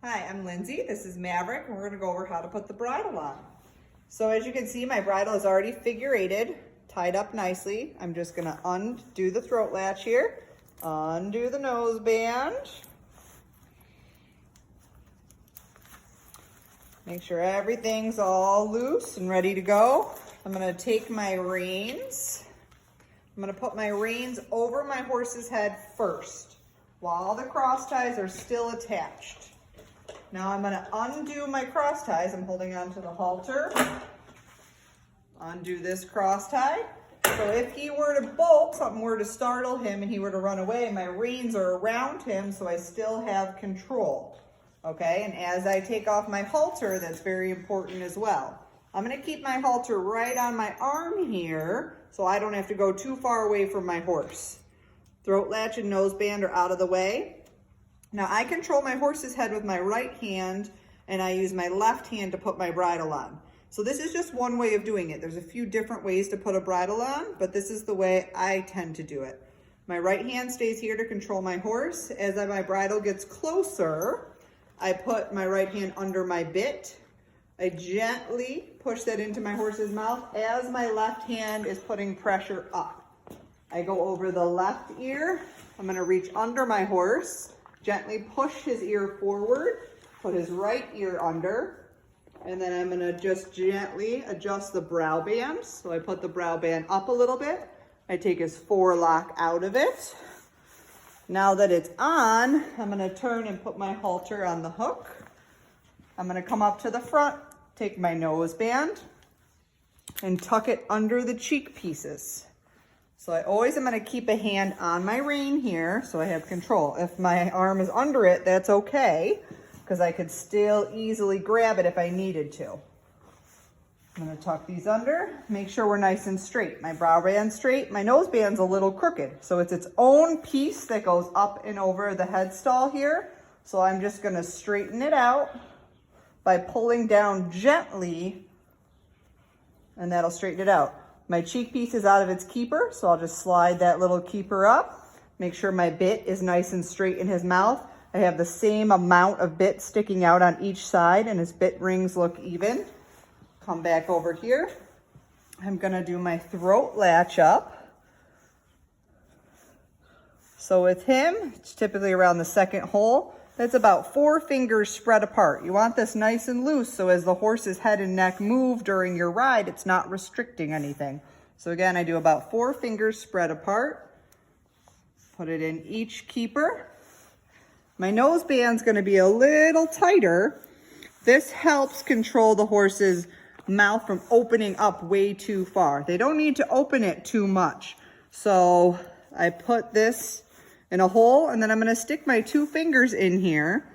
Hi, I'm Lindsay. This is Maverick, and we're going to go over how to put the bridle on. So as you can see, my bridle is already figure-eighted, tied up nicely. I'm just going to undo the throat latch here, undo the nose band. Make sure everything's all loose and ready to go. I'm going to take my reins. I'm going to put my reins over my horse's head first, while the cross ties are still attached. Now I'm going to undo my cross ties. I'm holding on to the halter. Undo this cross tie. So if he were to bolt, something were to startle him and he were to run away, my reins are around him so I still have control. Okay, and as I take off my halter, that's very important as well. I'm going to keep my halter right on my arm here so I don't have to go too far away from my horse. Throat latch and nose band are out of the way. Now I control my horse's head with my right hand and I use my left hand to put my bridle on. So this is just one way of doing it. There's a few different ways to put a bridle on, but this is the way I tend to do it. My right hand stays here to control my horse. As my bridle gets closer, I put my right hand under my bit. I gently push that into my horse's mouth as my left hand is putting pressure up. I go over the left ear. I'm going to reach under my horse. Gently push his ear forward, put his right ear under, and then I'm going to just gently adjust the brow band. So I put the brow band up a little bit. I take his forelock out of it. Now that it's on, I'm going to turn and put my halter on the hook. I'm going to come up to the front, take my nose band, and tuck it under the cheek pieces. So I always am going to keep a hand on my rein here so I have control. If my arm is under it, that's okay, because I could still easily grab it if I needed to. I'm going to tuck these under, make sure we're nice and straight. My brow band's straight, my nose band's a little crooked. So it's its own piece that goes up and over the headstall here. So I'm just going to straighten it out by pulling down gently, and that'll straighten it out. My cheek piece is out of its keeper, so I'll just slide that little keeper up. Make sure my bit is nice and straight in his mouth. I have the same amount of bit sticking out on each side, and his bit rings look even. Come back over here. I'm gonna do my throat latch up. So with him, it's typically around the second hole. That's about 4 fingers spread apart. You want this nice and loose so as the horse's head and neck move during your ride, it's not restricting anything. So again, I do about 4 fingers spread apart. Put it in each keeper. My nose band's gonna be a little tighter. This helps control the horse's mouth from opening up way too far. They don't need to open it too much. So I put this in a hole, and then I'm going to stick my 2 fingers in here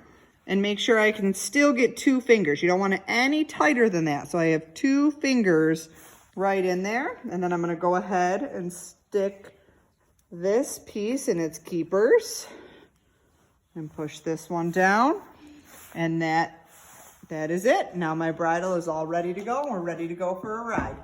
and make sure I can still get 2 fingers. You don't want it any tighter than that. So I have 2 fingers right in there, and then I'm going to go ahead and stick this piece in its keepers and push this one down, and that is it. Now my bridle is all ready to go, and we're ready to go for a ride.